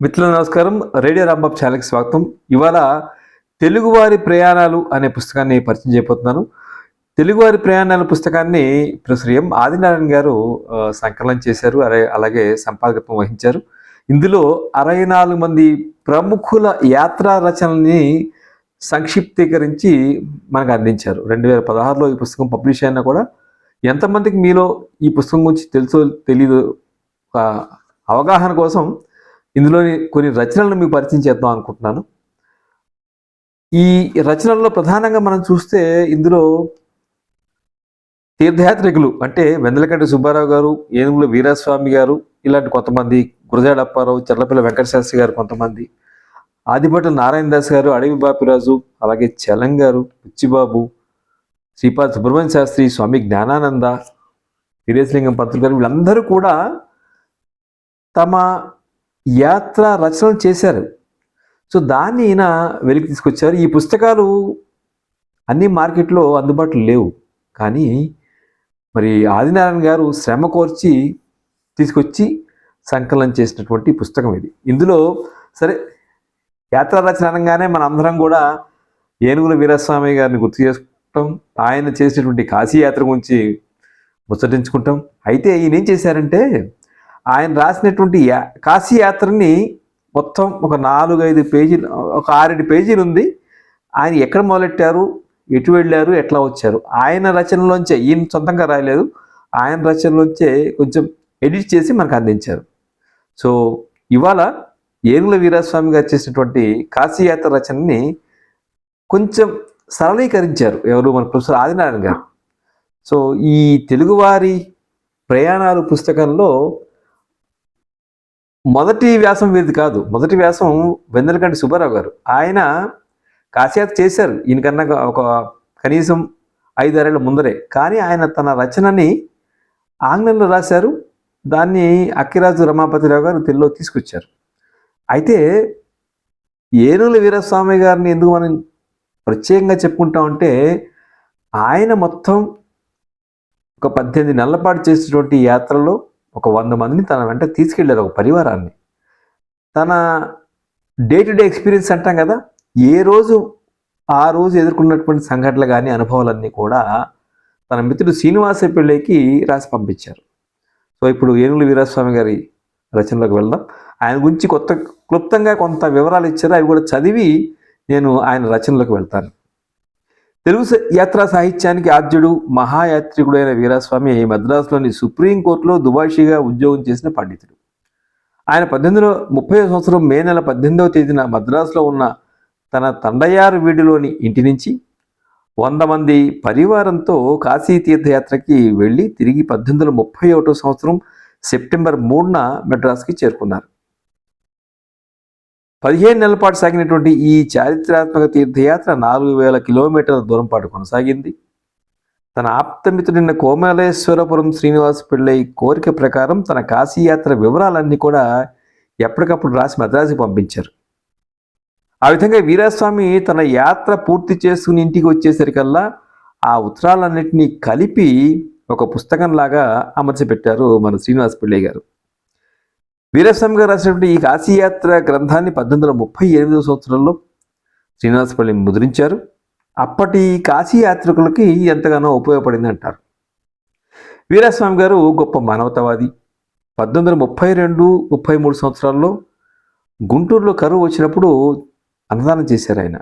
మిత్రులు నమస్కారం. రేడియో రాంబాబు ఛానల్‌కి స్వాగతం. ఇవాళ తెలుగువారి ప్రయాణాలు అనే పుస్తకాన్ని పరిచయం చేయబోతున్నాను. తెలుగువారి ప్రయాణాల పుస్తకాన్ని ప్రొఫెసర్ ఆదినారాయణ గారు సంకలనం చేశారు. అలాగే సంపాదకత్వం వహించారు. ఇందులో 64 మంది ప్రముఖుల యాత్రా రచనల్ని సంక్షిప్తీకరించి మనకు అందించారు. 2016లో ఈ పుస్తకం పబ్లిష్ అయినా కూడా ఎంతమందికి మీలో ఈ పుస్తకం గురించి తెలుసో తెలీదో అవగాహన కోసం ఇందులోని కొన్ని రచనలను మీకు పరిచయం చేద్దాం అనుకుంటున్నాను. ఈ రచనల్లో ప్రధానంగా మనం చూస్తే ఇందులో తీర్థయాత్రికులు అంటే వెందలకంటి సుబ్బారావు గారు, ఏనుగుల వీరాస్వామి గారు, ఇలాంటి కొంతమంది, గురజాడ అప్పారావు, చర్లపల్లి వెంకట శాస్త్రి గారు కొంతమంది, ఆదిభట్ల నారాయణ దాస్ గారు, అడవి బాపిరాజు, అలాగే చలం గారు, పిచ్చిబాబు, శ్రీపాద సుబ్రహ్మణ్య శాస్త్రి, స్వామి జ్ఞానానంద, వీరేశలింగం పంతులు గారు, వీళ్ళందరూ కూడా తమ యాత్ర రచనలు చేశారు. సో దాన్ని ఈయన వెలికి తీసుకొచ్చారు. ఈ పుస్తకాలు అన్ని మార్కెట్లో అందుబాటులో లేవు. కానీ మరి ఆదినారాయణ గారు శ్రమ కోర్చి తీసుకొచ్చి సంకలనం చేసినటువంటి పుస్తకం ఇది. ఇందులో సరే యాత్రా రచన అనగానే మన అందరం కూడా ఏనుగుల వీరస్వామి గారిని గుర్తు చేసుకుంటాం. ఆయన చేసినటువంటి కాశీ యాత్ర గురించి ముచ్చటించుకుంటాం. అయితే ఈయన ఏం చేశారంటే ఆయన రాసినటువంటి కాశీ యాత్రని మొత్తం ఒక 4-5 పేజీలు, ఒక 6-7 పేజీలు ఉంది. ఆయన ఎక్కడ మొదలెట్టారు, ఎటు వెళ్ళారు, ఎట్లా వచ్చారు, ఆయన రచనలోంచే, ఈయన సొంతంగా రాయలేదు, ఆయన రచనలోంచే కొంచెం ఎడిట్ చేసి మనకు అందించారు. సో ఇవాళ ఏనుగుల వీరాస్వామి గారు చేసినటువంటి కాశీయాత్ర రచనని కొంచెం సరళీకరించారు ఎవరు, మన ప్రొఫెసర్ ఆదినారాయణ గారు. సో ఈ తెలుగువారి ప్రయాణాలు పుస్తకంలో మొదటి వ్యాసం వీరిది కాదు. మొదటి వ్యాసం వెందలకంటి సుబ్బారావు గారు. ఆయన కాశీయాత్ర చేశారు ఈయనకన్నా ఒక కనీసం 5-6 ఏళ్ల ముందరే. కానీ ఆయన తన రచనని ఆంగ్లంలో రాశారు. దాన్ని అక్కిరాజు రమాపతిరావు గారు తెలుగులో తీసుకొచ్చారు. అయితే ఏనుగుల వీరస్వామి గారిని ఎందుకు మనం ప్రత్యేకంగా చెప్పుకుంటామంటే ఆయన మొత్తం ఒక 18 నెలల పాటు చేసినటువంటి యాత్రలో ఒక 100 మందిని తన వెంట తీసుకెళ్లారు, ఒక పరివారాన్ని. తన డే టు డే ఎక్స్పీరియన్స్ అంటాం కదా, ఏ రోజు ఆ రోజు ఎదుర్కొన్నటువంటి సంఘటనలు కానీ అనుభవాలన్నీ కూడా తన మిత్రుడు శ్రీనివాస పిళ్ళైకి రాసి పంపించారు. సో ఇప్పుడు ఏనుగుల వీరాస్వామి గారి రచనలోకి వెళ్దాం. ఆయన గురించి క్లుప్తంగా కొంత వివరాలు ఇచ్చారు. అవి కూడా చదివి నేను ఆయన రచనలోకి వెళ్తాను. తెలుగు యాత్రా సాహిత్యానికి ఆద్యుడు, మహాయాత్రికుడైన వీరాస్వామి మద్రాసులోని సుప్రీంకోర్టులో దుబాషిగా ఉద్యోగం చేసిన పండితుడు. ఆయన 1830 సంవత్సరం మే నెల 18వ తేదీన మద్రాసులో ఉన్న తన తండయారు వీడిలోని ఇంటి నుంచి 100 మంది పరివారంతో కాశీ తీర్థయాత్రకి వెళ్ళి తిరిగి 1831 సంవత్సరం సెప్టెంబర్ 3న మెడ్రాస్కి చేరుకున్నారు. 15 నెలల పాటు సాగినటువంటి ఈ చారిత్రాత్మక తీర్థయాత్ర 4000 కిలోమీటర్ల దూరం పాటు కొనసాగింది. తన ఆప్తమిత్రుడైన కోమలేశ్వరపురం శ్రీనివాస పిళ్ళై కోరిక ప్రకారం తన కాశీయాత్ర వివరాలన్నీ కూడా ఎప్పటికప్పుడు రాసి మద్రాసుకి పంపించారు. ఆ విధంగా వీరాస్వామి తన యాత్ర పూర్తి చేసుకుని ఇంటికి వచ్చేసరికల్లా ఆ ఉత్తరాలన్నింటినీ కలిపి ఒక పుస్తకంలాగా అమర్చిపెట్టారు మన శ్రీనివాస పిళ్ళై గారు. వీరాస్వామి గారు రాసినటువంటి ఈ కాశీయాత్ర గ్రంథాన్ని 1838 సంవత్సరంలో శ్రీనివాసపల్లి ముద్రించారు. అప్పటి కాశీ యాత్రికులకి ఎంతగానో ఉపయోగపడింది అంటారు. వీరాస్వామి గారు గొప్ప మానవతావాది. 1832-33 సంవత్సరాల్లో గుంటూరులో కరువు వచ్చినప్పుడు అన్నదానం చేశారు. ఆయన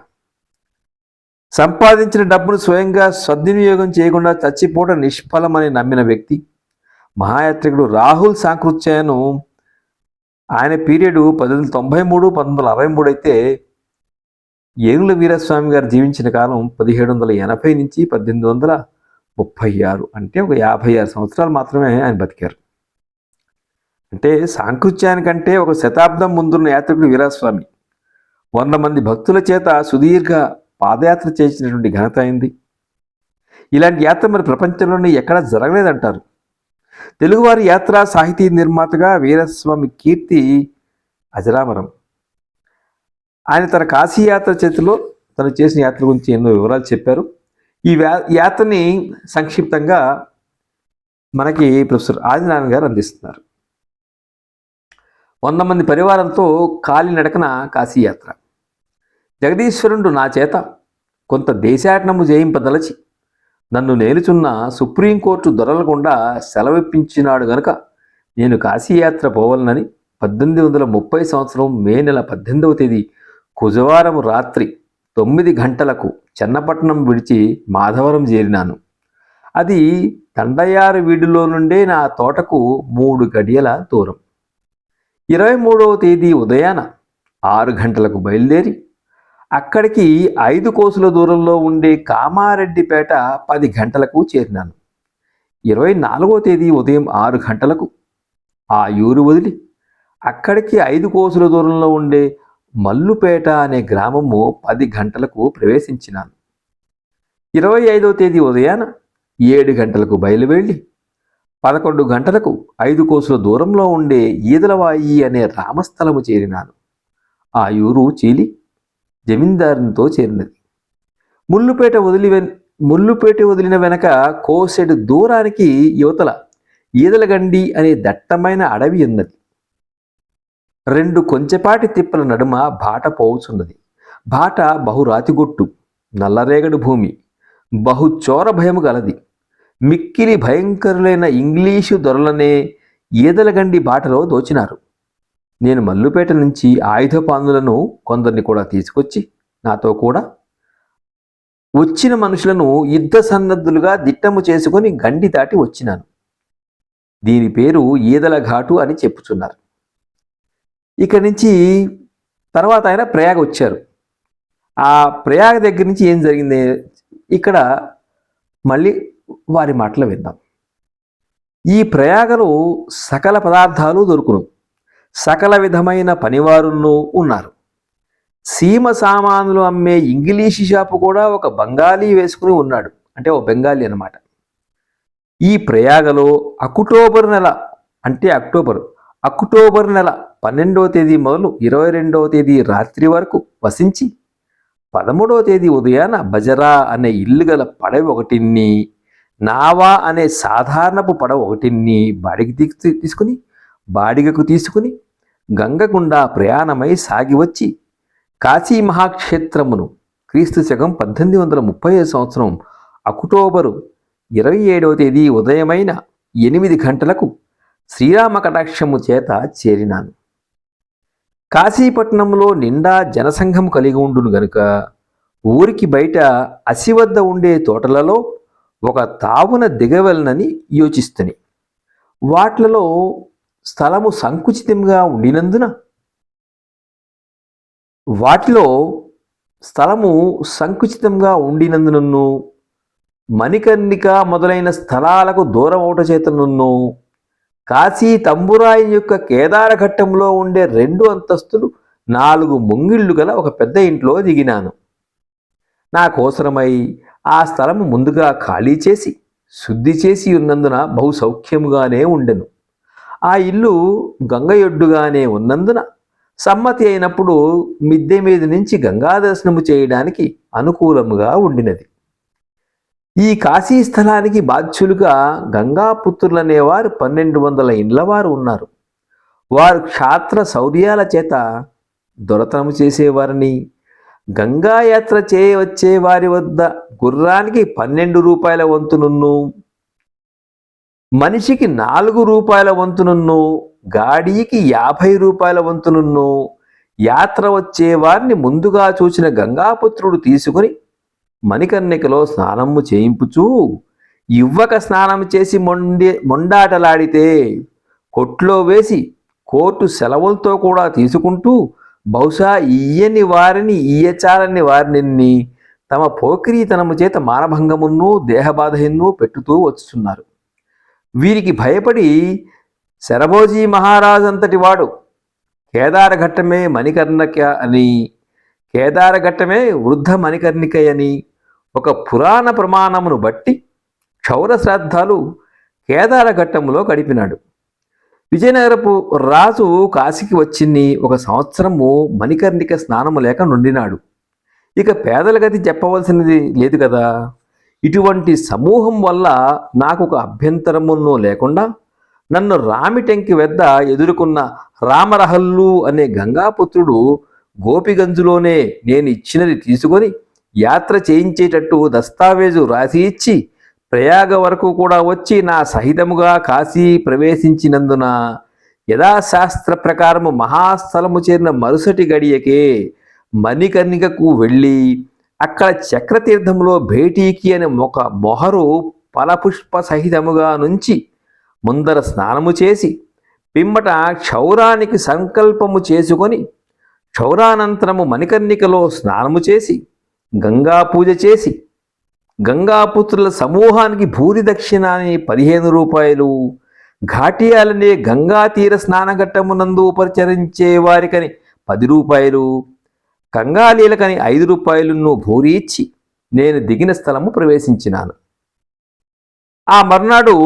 సంపాదించిన డబ్బును స్వయంగా సద్వినియోగం చేయకుండా చచ్చిపోవడం నిష్ఫలమని నమ్మిన వ్యక్తి. మహాయాత్రికుడు రాహుల్ సాంకృత్యాయను ఆయన పీరియడ్ 1893-1963 అయితే ఏనుగుల వీరస్వామి గారు జీవించిన కాలం 1780 నుంచి 1836, అంటే ఒక 56 సంవత్సరాలు మాత్రమే ఆయన బతికారు. అంటే సాంకృత్యానికంటే ఒక శతాబ్దం ముందున్న యాత్రికుడు వీరాస్వామి 100 మంది భక్తుల చేత సుదీర్ఘ పాదయాత్ర చేసినటువంటి ఘనత అయింది. ఇలాంటి యాత్ర మరి ప్రపంచంలోనే ఎక్కడా జరగలేదంటారు. తెలుగువారి యాత్రా సాహితీ నిర్మాతగా వీరస్వామి కీర్తి అజరామరం. ఆయన తన కాశీయాత్ర చేతిలో తను చేసిన యాత్ర గురించి ఎన్నో వివరాలు చెప్పారు. ఈ యాత్రని సంక్షిప్తంగా మనకి ప్రొఫెసర్ ఆదినారాయణ గారు అందిస్తున్నారు. 100 మంది పరివారంతో కాలినడకన కాశీయాత్ర. జగదీశ్వరుడు నా చేత కొంత దేశాటనము చేయింపదలచి నన్ను నేలుచున్న సుప్రీంకోర్టు దొరలకుండా సెలవిప్పించినాడు గనుక నేను కాశీయాత్ర పోవలనని 1830 సంవత్సరం మే నెల 18వ తేదీ కుజవారం రాత్రి 9 గంటలకు చెన్నపట్నం విడిచి మాధవరం చేరినాను. అది తండయారు వీడిలో నుండే నా తోటకు 3 గడియల దూరం. 23వ తేదీ ఉదయాన 6 గంటలకు బయలుదేరి అక్కడికి 5 కోసుల దూరంలో ఉండే కామారెడ్డిపేట 10 గంటలకు చేరినాను. 24వ తేదీ ఉదయం 6 గంటలకు ఆ ఊరు వదిలి అక్కడికి 5 కోసుల దూరంలో ఉండే మల్లుపేట అనే గ్రామము 10 గంటలకు ప్రవేశించినాను. 25వ తేదీ ఉదయాన 7 గంటలకు బయలువెళ్ళి 11 గంటలకు 5 కోసుల దూరంలో ఉండే ఈదలవాయి అనే రామస్థలము చేరినాను. ఆ ఊరు చీలి జమీందారునితో చేరినది. ముల్లుపేట వదిలిన వెనక కోసెడు దూరానికి యువతల ఈదలగండి అనే దట్టమైన అడవి ఉన్నది. 2 కొంచెపాటి తిప్పల నడుమ బాట పోవుచున్నది. బాట బహురాతిగొట్టు, నల్లరేగడి భూమి, బహుచోర భయము గలది. మిక్కిలి భయంకరులైన ఇంగ్లీషు దొరలనే ఈదలగండి బాటలో దోచినారు. నేను మల్లుపేట నుంచి ఆయుధపానులను కొందరిని కూడా తీసుకొచ్చి నాతో కూడా వచ్చిన మనుషులను యుద్ధ సన్నద్ధులుగా దిట్టము చేసుకుని గండి దాటి వచ్చినాను. దీని పేరు ఈదల ఘాటు అని చెప్పుచున్నారు. ఇక్కడి నుంచి తర్వాత ఆయన ప్రయాగ వచ్చారు. ఆ ప్రయాగ దగ్గర నుంచి ఏం జరిగింది ఇక్కడ మళ్ళీ వారి మాటలు విందాం. ఈ ప్రయాగలో సకల పదార్థాలు దొరుకును, సకల విధమైన పనివారును ఉన్నారు. సీమ సామానులు అమ్మే ఇంగ్లీషు షాపు కూడా ఒక బంగాళీ వేసుకుని ఉన్నాడు, అంటే ఓ బెంగాలీ అన్నమాట. ఈ ప్రయాగలో అక్టోబర్ నెల 12వ తేదీ మొదలు 22వ తేదీ రాత్రి వరకు వసించి 13వ తేదీ ఉదయాన బజరా అనే ఇల్లు గల పడవ ఒకటిని, నావా అనే సాధారణపు పడవ ఒకటిని బాడిగకు తీసుకుని గంగగుండా ప్రయాణమై సాగి వచ్చి కాశీ మహాక్షేత్రమును క్రీస్తు శకం 1830 సంవత్సరం అక్టోబరు 27వ తేదీ ఉదయమైన 8 గంటలకు శ్రీరామ కటాక్షము చేత చేరినాను. కాశీపట్నంలో నిండా జనసంఘం కలిగి ఉండును గనుక ఊరికి బయట అసి వద్ద ఉండే తోటలలో ఒక తావున దిగవలనని యోచిస్తుని. వాట్లలో స్థలము సంకుచితంగా ఉండినందునను మణికర్ణిక మొదలైన స్థలాలకు దూరమౌట చేతనున్ను కాశీ తంబురాయి యొక్క కేదారఘట్టంలో ఉండే 2 అంతస్తులు 4 ముంగిళ్ళు గల ఒక పెద్ద ఇంట్లో దిగినాను. నా కోసరమై ఆ స్థలము ముందుగా ఖాళీ చేసి శుద్ధి చేసి ఉన్నందున బహు సౌఖ్యముగానే ఉండెను. ఆ ఇల్లు గంగయొడ్డుగానే ఉన్నందున సమ్మతి అయినప్పుడు మిద్దె మీద నుంచి గంగా దర్శనము చేయడానికి అనుకూలముగా ఉండినది. ఈ కాశీ స్థలానికి బాధ్యులుగా గంగాపుత్రులనేవారు 1200 ఇండ్లవారు ఉన్నారు. వారు క్షాత్ర శౌర్యాల చేత దొరతనము చేసేవారిని, గంగాయాత్ర చేయవచ్చే వారి వద్ద గుర్రానికి 12 రూపాయల వంతునున్ను, మనిషికి 4 రూపాయల వంతునున్ను, గాడికి 50 రూపాయల వంతునున్ను యాత్ర వచ్చే వారిని ముందుగా చూసిన గంగాపుత్రుడు తీసుకుని మణికర్ణికలో స్నానము చేయింపుచూ ఇవ్వక స్నానం చేసి మొండాటలాడితే కొట్లో వేసి కోర్టు సెలవులతో కూడా తీసుకుంటూ బహుశా ఇయ్యని వారిని ఇయ్యచాలని వారిని తమ పోకిరీతనము చేత మానభంగమును దేహబాధను పెట్టుతూ వచ్చుతున్నారు. వీరికి భయపడి శరభోజీ మహారాజు అంతటి వాడు కేదారఘట్టమే మణికర్ణిక అని, కేదారఘట్టమే వృద్ధ మణికర్ణిక అని ఒక పురాణ ప్రమాణమును బట్టి క్షౌర శ్రాద్ధాలు కేదారఘట్టములో గడిపినాడు. విజయనగరపు రాజు కాశీకి వచ్చింది 1 సంవత్సరము మణికర్ణిక స్నానము లేక నుండినాడు. ఇక పేదల గతి చెప్పవలసినది లేదు కదా. ఇటువంటి సమూహం వల్ల నాకు ఒక అభ్యంతరమును లేకుండా నన్ను రామిటెంకి వద్ద ఎదుర్కొన్న రామరహల్లు అనే గంగాపుత్రుడు గోపిగంజులోనే నేను ఇచ్చినది తీసుకొని యాత్ర చేయించేటట్టు దస్తావేజు రాసి ఇచ్చి ప్రయాగ వరకు కూడా వచ్చి నా సహితముగా కాశీ ప్రవేశించినందున యథాశాస్త్ర ప్రకారము మహాస్థలము చేరిన మరుసటి గడియకే మణికర్ణికకు వెళ్ళి అక్కడ చక్రతీర్థంలో భేటీకి అనే ఒక మొహరు ఫలపుష్ప సహితముగా నుంచి ముందర స్నానము చేసి పిమ్మట క్షౌరానికి సంకల్పము చేసుకొని క్షౌరానంతరము మణికర్ణికలో స్నానము చేసి గంగా పూజ చేసి గంగాపుత్రుల సమూహానికి భూరి దక్షిణ అని 15 రూపాయలు, ఘాటియాలనే గంగా తీర స్నానఘట్టమునందు ఉపచరించే వారికని 10 రూపాయలు, గంగాలీలకని 5 రూపాయలను భూరి ఇచ్చి నేను దిగిన స్థలము ప్రవేశించినాను. ఆ మర్నాడు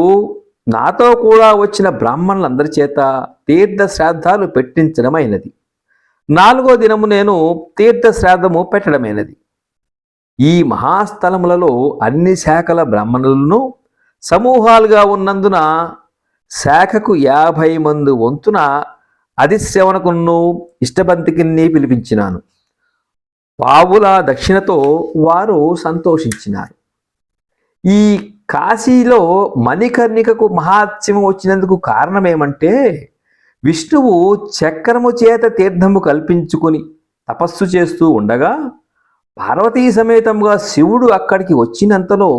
నాతో కూడా వచ్చిన బ్రాహ్మణులందరి చేత తీర్థ శ్రాద్ధాలు పెట్టించడమైనది. 4వ దినము నేను తీర్థ శ్రాద్ధము పెట్టడమైనది. ఈ మహాస్థలములలో అన్ని శాఖల బ్రాహ్మణులను సమూహాలుగా ఉన్నందున శాఖకు 50 మంది వంతున అధిశ్రవణకును ఇష్టబంతికిని పిలిపించినాను. పావుల దక్షిణతో వారు సంతోషించినారు. ఈ కాశీలో మణికర్ణికకు మహాత్మ్యము వచ్చినందుకు కారణమేమంటే విష్ణువు చక్రము చేత తీర్థము కల్పించుకుని తపస్సు చేస్తూ ఉండగా పార్వతీ సమేతంగా శివుడు అక్కడికి వచ్చినంతలో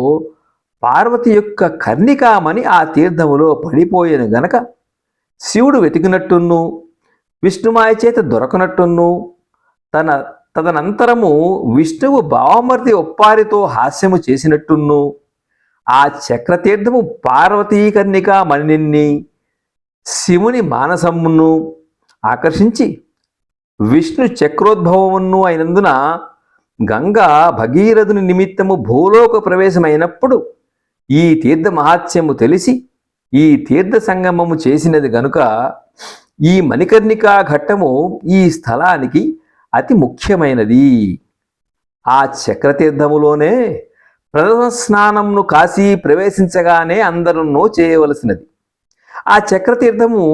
పార్వతి యొక్క కర్ణికామణి ఆ తీర్థములో పడిపోయిన గనక శివుడు వెతికినట్టును విష్ణుమాయ చేత దొరకనట్టును తదనంతరము విష్ణువు భావమర్తి ఒప్పారితో హాస్యము చేసినట్టును ఆ చక్రతీర్థము పార్వతీ కర్ణికామణిని శివుని మానసమును ఆకర్షించి విష్ణు చక్రోద్భవమును అయినందున గంగా భగీరథుని నిమిత్తము భూలోక ప్రవేశమైనప్పుడు ఈ తీర్థ మహాత్మ్యము తెలిసి ఈ తీర్థ సంగమము చేసినది గనుక ఈ మణికర్ణికా ఘట్టము ఈ స్థలానికి అతి ముఖ్యమైనది. ఆ చక్రతీర్థములోనే ప్రథమ స్నానంను కాశీ ప్రవేశించగానే అందరూ చేయవలసినది. ఆ చక్రతీర్థము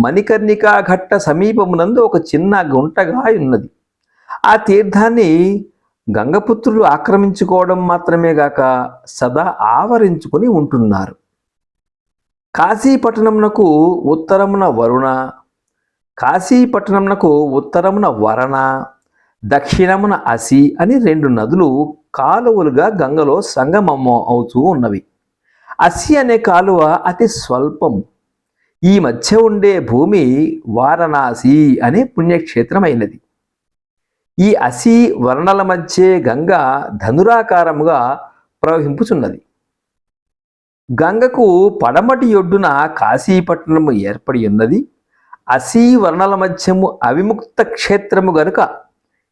మణికర్ణికా ఘట్ట సమీపమునందు ఒక చిన్న గుంటగా ఉన్నది. ఆ తీర్థాన్ని గంగపుత్రులు ఆక్రమించుకోవడం మాత్రమే గాక సదా ఆవరించుకుని ఉంటున్నారు. కాశీపట్టణమునకు ఉత్తరమున వరుణ, కాశీపట్టణమునకు ఉత్తరమున వరణ, దక్షిణమున అసి అని 2 నదులు కాలువలుగా గంగలో సంగమం అవుతూ ఉన్నవి. అసి అనే కాలువ అతి స్వల్పం. ఈ మధ్య ఉండే భూమి వారణాసి అనే పుణ్యక్షేత్రమైనది. ఈ అసి వర్ణల మధ్య గంగ ధనురాకారముగా ప్రవహింపుచున్నది. గంగకు పడమటి ఒడ్డున కాశీపట్టణము ఏర్పడి ఉన్నది. అసి వర్ణల మధ్యము అవిముక్త క్షేత్రము గనుక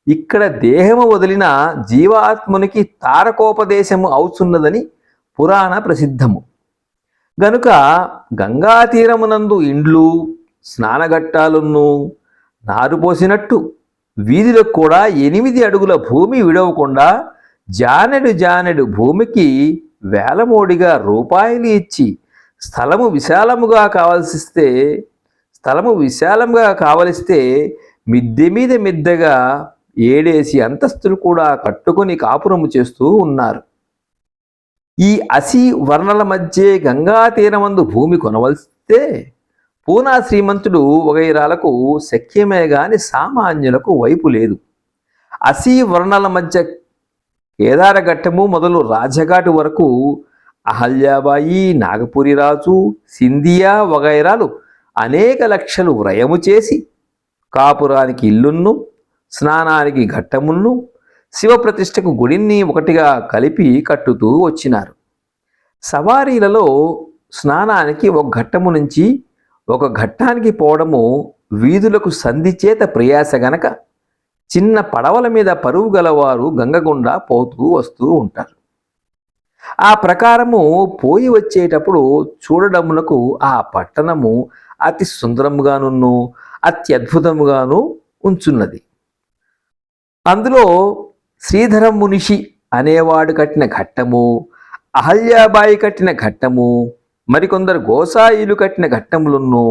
ఇక్కడ దేహము వదిలిన జీవాత్మునికి తారకోపదేశము అవుతున్నదని పురాణ ప్రసిద్ధము. గనుక గంగా తీరమునందు ఇండ్లు స్నానఘట్టాలును నారుపోసినట్టు వీధిలో కూడా 8 అడుగుల భూమి విడవకుండా జానెడు భూమికి వేలమోడిగా రూపాయలు ఇచ్చి స్థలము విశాలముగా కావలిస్తే మిద్దె మీద మిద్దెగా 7 అంతస్తులు కూడా కట్టుకొని కాపురము చేస్తూ ఉన్నారు. ఈ అసి వర్ణల మధ్య గంగా తీరమందు భూమి కొనవలిస్తే పూనా శ్రీమంతుడు వగైరాలకు శక్యమే గాని సామాన్యులకు వైపు లేదు. అసి వర్ణల మధ్య కేదారఘట్టము మొదలు రాజఘాటు వరకు అహల్యాబాయి, నాగపురి రాజు, సింధియా వగైరాలు అనేక లక్షలు వ్రయము చేసి కాపురానికి ఇల్లును, స్నానానికి ఘట్టమును, శివప్రతిష్టకు గుడిని ఒకటిగా కలిపి కట్టుతూ వచ్చినారు. సవారీలలో స్నానానికి ఒక ఘట్టము నుంచి ఒక ఘట్టానికి పోవడము వీధులకు సంధి చేత ప్రయాస గనక చిన్న పడవల మీద పరువు గలవారు గంగగుండా పోతూ వస్తూ ఉంటారు. ఆ ప్రకారము పోయి వచ్చేటప్పుడు చూడడమునకు ఆ పట్టణము అతి సుందరముగాను అత్యద్భుతముగాను ఉంచున్నది. అందులో శ్రీధర మునిషి అనేవాడు కట్టిన ఘట్టము, అహల్యాబాయి కట్టిన ఘట్టము, మరికొందరు గోసాయిలు కట్టిన ఘట్టములను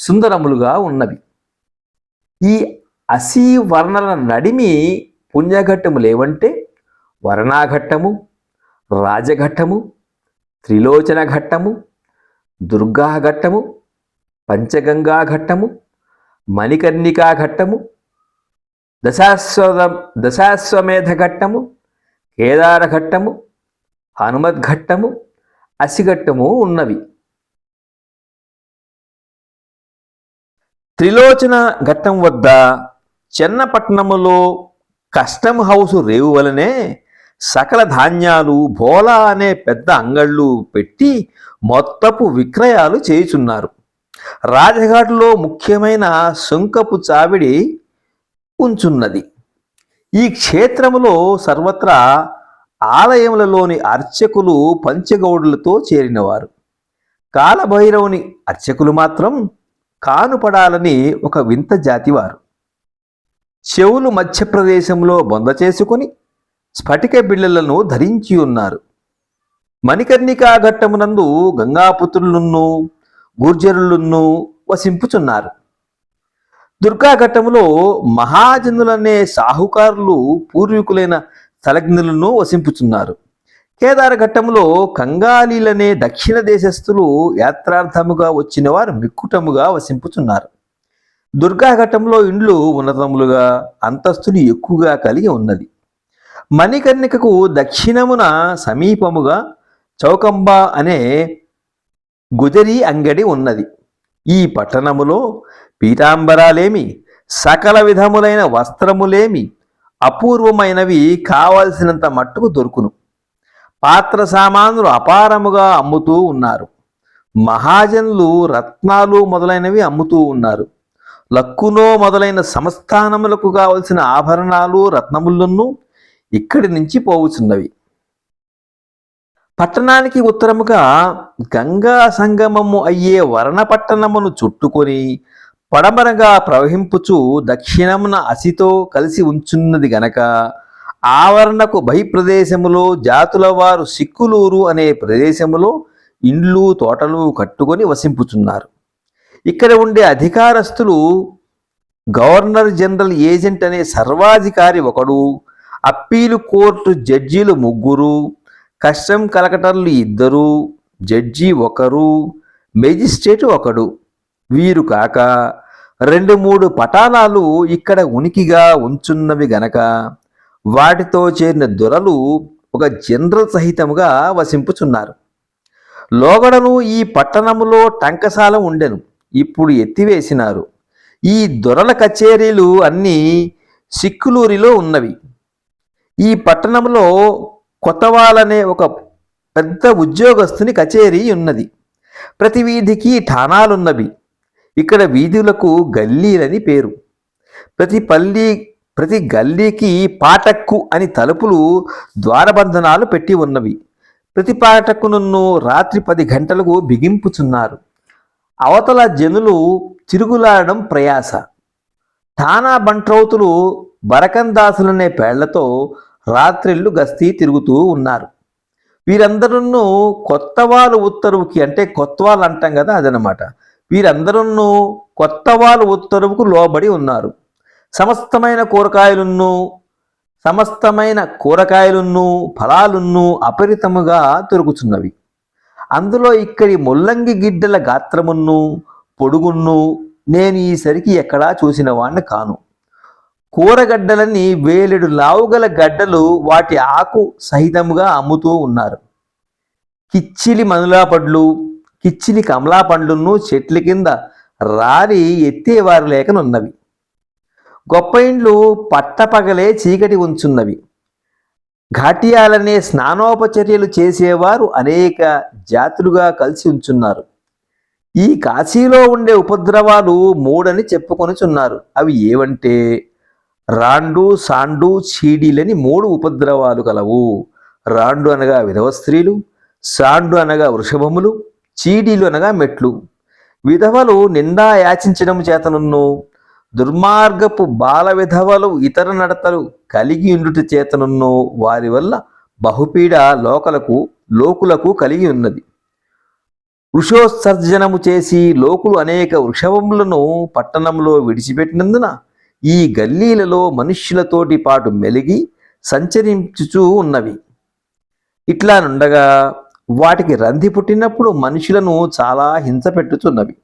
సుందరములుగా ఉన్నవి. ఈ అసీ వర్ణల నడిమి పుణ్యఘట్టములేవంటే వర్ణాఘట్టము, రాజఘట్టము, త్రిలోచన ఘట్టము, దుర్గా ఘట్టము, పంచగంగా ఘట్టము, మణికర్ణికా ఘట్టము, దశాశ్వమేధ ఘట్టము, కేదార ఘట్టము, హనుమద్ఘట్టము, అసిఘట్టము ఉన్నవి. త్రిలోచన ఘట్టం వద్ద చెన్నపట్నములో కస్టమ్ హౌసు రేవు వలనే సకల ధాన్యాలు భోలా అనే పెద్ద అంగళ్ళు పెట్టి మొత్తపు విక్రయాలు చేయుచున్నారు. రాజఘాటులో ముఖ్యమైన సుంకపు చావిడి ఉంచున్నది. ఈ క్షేత్రములో సర్వత్రా ఆలయములలోని అర్చకులు పంచగౌడులతో చేరినవారు. కాలభైరవుని అర్చకులు మాత్రం కానుపడాలని ఒక వింత జాతివారు. చెవులు మధ్యప్రదేశంలో బొంద చేసుకుని స్ఫటిక బిళ్ళలను ధరించి ఉన్నారు. మణికర్ణికా ఘట్టమునందు గంగాపుత్రులను గుర్జరులను వసింపుచున్నారు. దుర్గాఘట్టములో మహాజనులనే సాహుకారులు పూర్వీకులైన తలగ్నులను వసింపుచున్నారు. కేదార ఘట్టములో కంగాలీలనే దక్షిణ దేశస్థులు యాత్రార్థముగా వచ్చిన వారు మిక్కుటముగా వసింపుచున్నారు. దుర్గాఘట్టంలో ఇండ్లు ఉన్నతములుగా అంతస్తులు ఎక్కువగా కలిగి ఉన్నది. మణికర్ణికకు దక్షిణమున సమీపముగా చౌకంబ అనే గుజరీ అంగడి ఉన్నది. ఈ పట్టణములో పీతాంబరాలేమి, సకల విధములైన వస్త్రములేమి, అపూర్వమైనవి కావలసినంత మట్టుకు దొరుకును. పాత్ర సామానులు అపారముగా అమ్ముతూ ఉన్నారు. మహాజనులు రత్నాలు మొదలైనవి అమ్ముతూ ఉన్నారు. లక్కునో మొదలైన సంస్థానములకు కావలసిన ఆభరణాలు రత్నములను ఇక్కడి నుంచి పోవుచున్నవి. పట్టణానికి ఉత్తరముగా గంగా సంగమము అయ్యే వర్ణపట్టణమును చుట్టుకొని పడమరగా ప్రవహింపుచు దక్షిణమున అసితో కలిసి ఉంచున్నది గనక ఆవరణకు బహిప్రదేశములో జాతుల వారు సిక్కులూరు అనే ప్రదేశములో ఇండ్లు తోటలు కట్టుకొని వసింపుచున్నారు. ఇక్కడ ఉండే అధికారస్తులు గవర్నర్ జనరల్ ఏజెంట్ అనే సర్వాధికారి ఒకడు, అప్పీలు కోర్టు జడ్జీలు 3, కస్టమ్ కలెక్టర్లు 2, జడ్జి 1, మెజిస్ట్రేటు 1. వీరు కాక 2-3 పటాలాలు ఇక్కడ ఉనికిగా ఉంచున్నవి గనక వాటితో చేరిన దొరలు ఒక జనరల్ సహితముగా వసింపుచున్నారు. లోగడను ఈ పట్టణములో టంకసాల ఉండెను, ఇప్పుడు ఎత్తివేసినారు. ఈ దొరల కచేరీలు అన్నీ సిక్కులూరిలో ఉన్నవి. ఈ పట్టణంలో కొత్తవాలనే ఒక పెద్ద ఉద్యోగస్తుని కచేరీ ఉన్నది. ప్రతి వీధికి ఠాణాలున్నవి. ఇక్కడ వీధులకు గల్లీలని పేరు. ప్రతి గల్లీకి పాటక్కు అని తలుపులు ద్వారబంధనాలు పెట్టి ఉన్నవి. ప్రతి పాటక్కును రాత్రి 10 గంటలకు బిగింపుచున్నారు. అవతల జనులు తిరుగులాడడం ప్రయాస. ఠాణా బంట్రౌతులు బరకందాసులనే పేళ్లతో రాత్రిళ్ళు గస్తీ తిరుగుతూ ఉన్నారు. వీరందరూ కొత్తవాళ్ళు ఉత్తర్వుకి, అంటే కొత్తవాళ్ళు అంటాం కదా, అదనమాట. వీరందరూ కొత్తవాళ్ళు ఉత్తర్వుకు లోబడి ఉన్నారు. సమస్తమైన కూరగాయలున్ను ఫలాలున్ను అపరితముగా దొరుకుతున్నవి. అందులో ఇక్కడి ముల్లంగి గిడ్డల గాత్రమును పొడుగును నేను ఈసరికి ఎక్కడా చూసిన వాణ్ణి కాను. కూరగడ్డలని వేలెడు లావుగల గడ్డలు వాటి ఆకు సహితముగా అమ్ముతూ ఉన్నారు. కిచ్చిలి మనులా పండ్లు, కిచ్చిలి కమలా పండ్లను చెట్ల కింద రాలి ఎత్తేవారు లేకనున్నవి. గొప్ప ఇండ్లు పట్టపగలే చీకటి ఉంచున్నవి. ఘాటియాలనే స్నానోపచర్యలు చేసేవారు అనేక జాతులుగా కలిసి ఉంచున్నారు. ఈ కాశీలో ఉండే ఉపద్రవాలు 3 చెప్పుకొనుచున్నారు. అవి ఏవంటే రాండు, సాండు, చీడీలని 3 ఉపద్రవాలు కలవు. రాండు అనగా విధవ స్త్రీలు, సాండు అనగా వృషభములు, చీడీలు అనగా మెట్లు. విధవలు నిండా యాచించడం చేతనున్ను, దుర్మార్గపు బాల విధవలు ఇతర నడతలు కలిగి ఉండుట చేతనున్ను వారి వల్ల బహుపీడ లోకులకు కలిగి ఉన్నది. వృషోత్సర్జనము చేసి లోకులు అనేక వృషభములను పట్టణంలో విడిచిపెట్టినందున ఈ గల్లీలలో మనుష్యులతోటి పాటు మెలిగి సంచరించుచూ ఉన్నవి. ఇట్లా నుండగా వాటికి రంది పుట్టినప్పుడు మనుషులను చాలా హింస పెట్టుచున్నవి.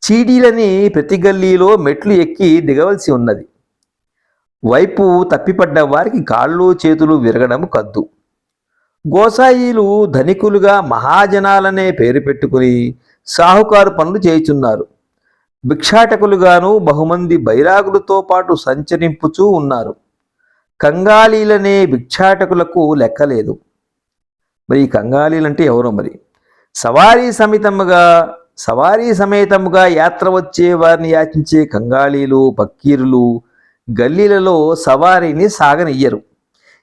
చీడీలని ప్రతి గల్లీలో మెట్లు ఎక్కి దిగవలసి ఉన్నది. వైపు తప్పిపడ్డ వారికి కాళ్ళు చేతులు విరగడం కద్దు. గోసాయిలు ధనికులుగా మహాజనాలనే పేరు పెట్టుకుని సాహుకారు పనులు చేయుచున్నారు. భిక్షాటకులుగాను బహుమంది బైరాగులతో పాటు సంచరింపుచూ ఉన్నారు. కంగాలీలనే భిక్షాటకులకు లెక్కలేదు. మరి ఈ కంగాలీలంటే ఎవరో మరి? సవారీ సమేతముగా యాత్ర వచ్చే వారిని యాచించే కంగాళీలు పక్కీరులు గల్లీలలో సవారీని సాగనియ్యరు.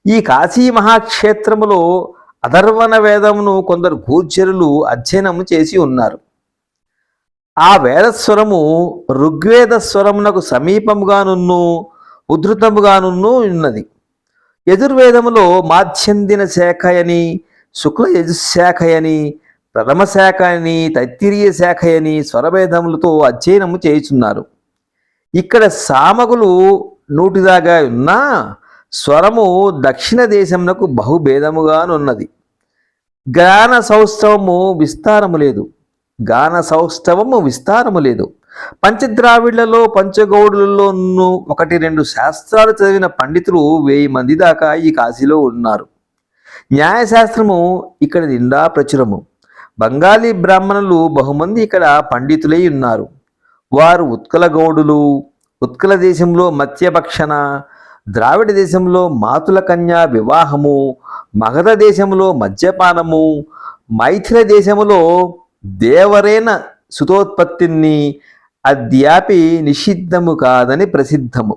ఈ కాశీ మహాక్షేత్రములో అధర్వణ వేదమును కొందరు గూర్జరులు అధ్యయనము చేసి ఉన్నారు. ఆ వేదస్వరము ఋగ్వేద స్వరమునకు సమీపముగానున్ను ఉద్ధృతముగానున్ను ఉన్నది. యజుర్వేదములో మాధ్యందిన శాఖయని, శుక్ల యజుశాఖయని, ప్రథమ శాఖయని, తైత్తిరీయ శాఖయని స్వరభేదములతో అధ్యయనము చేయుచున్నారు. ఇక్కడ సామగులు నూటిదాగా ఉన్నా స్వరము దక్షిణ దేశమునకు బహుభేదముగానున్నది. గాన సౌష్ఠవము విస్తారము లేదు. పంచద్రావిళ్లలో పంచగౌడులలోనూ 1-2 శాస్త్రాలు చదివిన పండితులు 1000 మంది దాకా ఈ కాశీలో ఉన్నారు. న్యాయశాస్త్రము ఇక్కడ నిండా ప్రచురము. బంగాళీ బ్రాహ్మణులు బహుమంది ఇక్కడ పండితులై ఉన్నారు. వారు ఉత్కల గౌడులు. ఉత్కల దేశంలో మత్స్యభక్షణ, ద్రావిడ దేశంలో మాతుల కన్యా వివాహము, మగధ దేశంలో మద్యపానము, మైథిల దేశములో దేవరేన సుతోత్పత్తిని అద్యాపి నిషిద్ధము కాదని ప్రసిద్ధము.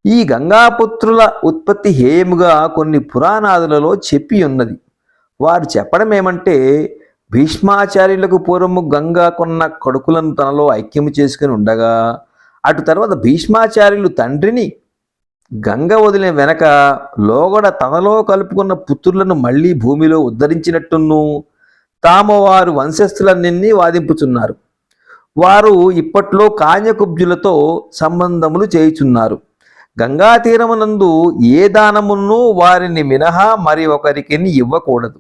ఈ గంగాపుత్రుల ఉత్పత్తి హేయముగా కొన్ని పురాణాదులలో చెప్పి ఉన్నది. వారు చెప్పడమేమంటే, భీష్మాచార్యులకు పూర్వము గంగా కొన్న కొడుకులను తనలో ఐక్యము చేసుకుని ఉండగా, అటు తర్వాత భీష్మాచార్యులు తండ్రిని గంగ వదిలిన వెనక లోగడ తనలో కలుపుకున్న పుత్రులను మళ్లీ భూమిలో ఉద్ధరించినట్టును తాము వారు వంశస్థులన్నీ వాదింపుచున్నారు. వారు ఇప్పట్లో కాన్యకుబ్జులతో సంబంధములు చేయుచున్నారు. గంగా తీరమునందు ఏ దానమును వారిని మినహా మరి ఒకరికి ఇవ్వకూడదు.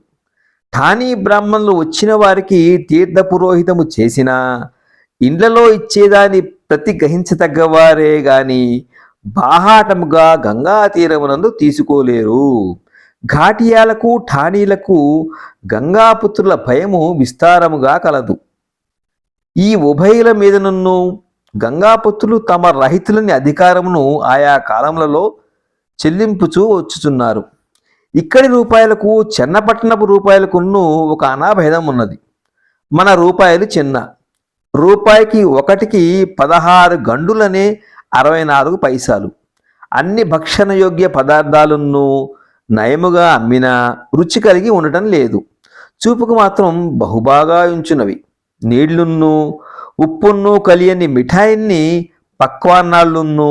ఠానీ బ్రాహ్మణులు వచ్చిన వారికి తీర్థ పురోహితము చేసినా ఇండ్లలో ఇచ్చేదాన్ని ప్రతి గ్రహించతగ్గవారే గాని బాహాటముగా గంగా తీరమునందు తీసుకోలేరు. ఘాటియాలకు ఠానీలకు గంగాపుత్రుల భయము విస్తారముగా కలదు. ఈ ఉభయుల మీదనున్ను గంగాపుత్రులు తమ రహితులని అధికారమును ఆయా కాలములలో చెల్లింపుచూ వచ్చుచున్నారు. ఇక్కడి రూపాయలకు చెన్నపట్టణపు రూపాయలకును ఒక అనాభేదం ఉన్నది. మన రూపాయలు చిన్న. రూపాయికి 1కి 16 గండులనే 64 పైసలు. అన్ని భక్షణయోగ్య పదార్థాలను నయముగా అమ్మినా రుచి కలిగి ఉండటం లేదు. చూపుకు మాత్రం బహుబాగా ఉంచునవి. నీళ్లున్ను ఉప్పున్ను కలియని మిఠాయిని పక్వాన్నాళ్ళున్ను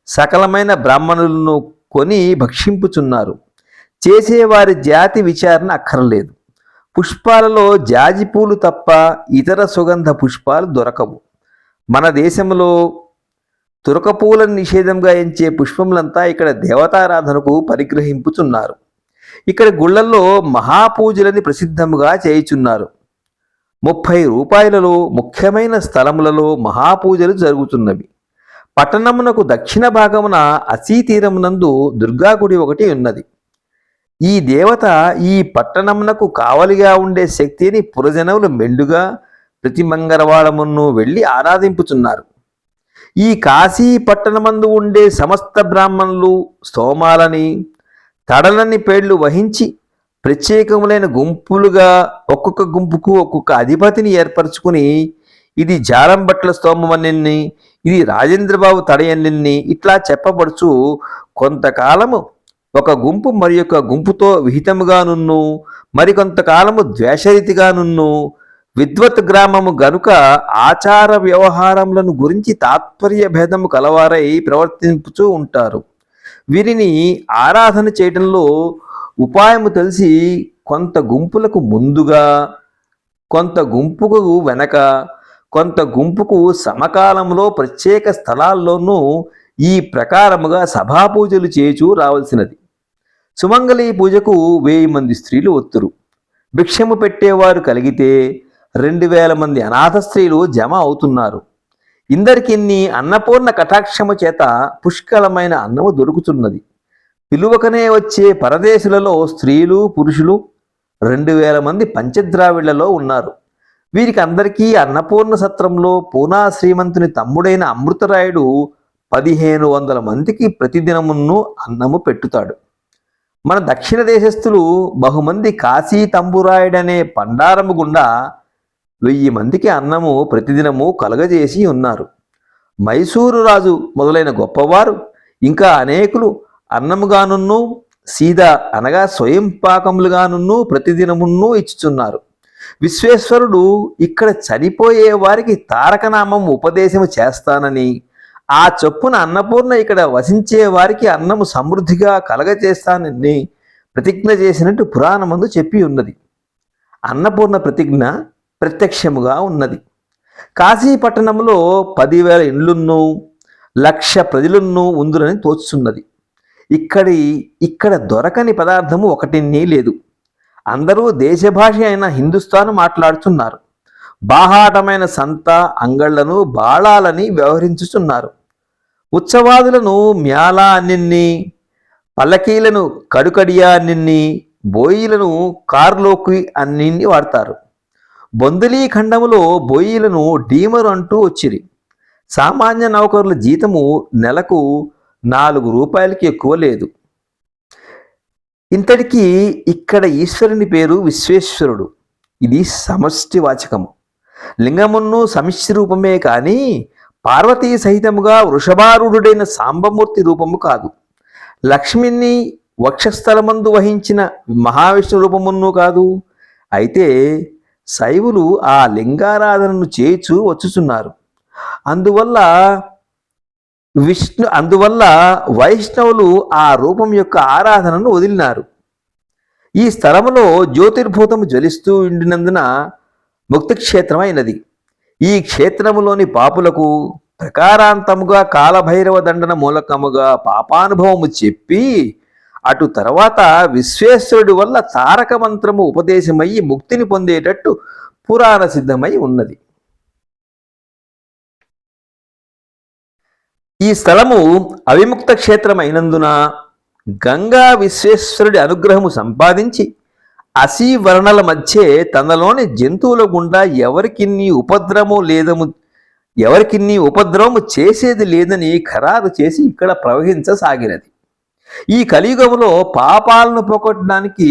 సకలమైన బ్రాహ్మణులను కొని భక్షింపుచున్నారు. చేసేవారి జాతి విచారణ అక్కర్లేదు. పుష్పాలలో జాజి పూలు తప్ప ఇతర సుగంధ పుష్పాలు దొరకవు. మన దేశంలో తురకపూలను నిషేధంగా ఎంచే పుష్పములంతా ఇక్కడ దేవతారాధనకు పరిగ్రహింపుచున్నారు. ఇక్కడ గుళ్లల్లో మహాపూజలని ప్రసిద్ధముగా చేయుచున్నారు. 30 రూపాయలలో ముఖ్యమైన స్థలములలో మహాపూజలు జరుగుతున్నవి. పట్టణమునకు దక్షిణ భాగమున అసీతీరమునందు దుర్గాగుడి ఒకటి ఉన్నది. ఈ దేవత ఈ పట్టణమునకు కావలిగా ఉండే శక్తిని పురజనములు మెండుగా ప్రతి మంగళవారమును వెళ్ళి ఆరాధింపుచున్నారు. ఈ కాశీ పట్టణమందు ఉండే సమస్త బ్రాహ్మణులు స్తోమాలని తడలని పేర్లు వహించి ప్రత్యేకములైన గుంపులుగా ఒక్కొక్క గుంపుకు ఒక్కొక్క అధిపతిని ఏర్పరచుకుని, ఇది జారంబట్ల స్తోమమని, ఇది రాజేంద్రబాబు తడయన్ని ఇట్లా చెప్పబడుచు కొంతకాలము ఒక గుంపు మరి యొక్క గుంపుతో విహితముగానున్ను మరికొంతకాలము ద్వేషరీతిగానున్ను విద్వత్ గ్రామము గనుక ఆచార వ్యవహారములను గురించి తాత్పర్య భేదము కలవారై ప్రవర్తించుతూ ఉంటారు. వీరిని ఆరాధన చేయడంలో ఉపాయము తెలిసి కొంత గుంపులకు ముందుగా కొంత గుంపుకు వెనక, కొంత గుంపుకు సమకాలంలో ప్రత్యేక స్థలాల్లోనూ ఈ ప్రకారముగా సభాపూజలు చేచూ రావలసినది. సుమంగళి పూజకు 1000 మంది స్త్రీలు ఒత్తురు. భిక్షము పెట్టేవారు కలిగితే 2000 మంది అనాథ స్త్రీలు జమ అవుతున్నారు. ఇందరికిన్ని అన్నపూర్ణ కటాక్షము చేత పుష్కలమైన అన్నము దొరుకుతున్నది. పిలువకనే వచ్చే పరదేశులలో స్త్రీలు పురుషులు 2000 మంది పంచద్రావిళ్లలో ఉన్నారు. వీరికి అందరికీ అన్నపూర్ణ సత్రంలో పూనా శ్రీమంతుని తమ్ముడైన అమృతరాయుడు 1500 మందికి ప్రతిదినమును అన్నము పెట్టుతాడు. మన దక్షిణ దేశస్థులు బహుమంది కాశీ తంబురాయుడనే పండారము గుండా 1000 మందికి అన్నము ప్రతిదినము కలగజేసి ఉన్నారు. మైసూరు రాజు మొదలైన గొప్పవారు ఇంకా అనేకులు అన్నముగానున్నూ సీదా అనగా స్వయం పాకములుగానున్నూ ప్రతిదినమున్నూ ఇచ్చుచున్నారు. విశ్వేశ్వరుడు ఇక్కడ చనిపోయే వారికి తారకనామం ఉపదేశము చేస్తానని, ఆ చొప్పున అన్నపూర్ణ ఇక్కడ వసించే వారికి అన్నము సమృద్ధిగా కలగచేస్తానని ప్రతిజ్ఞ చేసినట్టు పురాణమందు చెప్పి ఉన్నది. అన్నపూర్ణ ప్రతిజ్ఞ ప్రత్యక్షముగా ఉన్నది. కాశీపట్టణంలో 10,000 ఇండ్లున్నూ 1,00,000 ప్రజలున్నూ ఉందురని తోచుతున్నది. ఇక్కడ దొరకని పదార్థము ఒకటిన్నీ లేదు. అందరూ దేశభాష అయిన హిందుస్థాను మాట్లాడుతున్నారు. బాహాటమైన సంత అంగళ్లను బాళాలని వ్యవహరించుచున్నారు. ఉత్సవాదులను మ్యాలా అన్నిన్ని, పల్లకీలను కడుకడియా అన్నిన్ని, బోయిలను కార్లోకి అన్నిన్ని వాడతారు. బొందలీ ఖండములో బోయిలను డీమరు అంటూ వచ్చిరి. సామాన్య నౌకరుల జీతము నెలకు 4 రూపాయలకి ఎక్కువ లేదు. ఇంతటికీ ఇక్కడ ఈశ్వరుని పేరు విశ్వేశ్వరుడు. ఇది సమష్టి వాచకము. లింగమును సమిష్టి రూపమే కానీ పార్వతీ సహితముగా వృషభారూఢుడైన సాంబమూర్తి రూపము కాదు. లక్ష్మిని వక్షస్థలమందు వహించిన మహావిష్ణు రూపమును కాదు. అయితే శైవులు ఆ లింగారాధనను చేచు వచ్చుచున్నారు. అందువల్ల వైష్ణవులు ఆ రూపం యొక్క ఆరాధనను వదిలినారు. ఈ స్థలములో జ్యోతిర్భూతము జ్వలిస్తూ ఉండినందున ముక్తిక్షేత్రమైనది. ఈ క్షేత్రములోని పాపులకు ప్రకారాంతముగా కాలభైరవ దండన మూలకముగా పాపానుభవము చెప్పి అటు తర్వాత విశ్వేశ్వరుడి వల్ల తారక మంత్రము ఉపదేశమయ్యి ముక్తిని పొందేటట్టు పురాణ సిద్ధమై ఉన్నది. ఈ స్థలము అవిముక్త క్షేత్రమైనందున గంగా విశ్వేశ్వరుడి అనుగ్రహము సంపాదించి అసీవర్ణల మధ్య తనలోని జంతువుల గుండా ఎవరికిన్ని ఉపద్రవము చేసేది లేదని ఖరారు చేసి ఇక్కడ ప్రవహించసాగినది. ఈ కలియుగములో పాపాలను పోగొట్టడానికి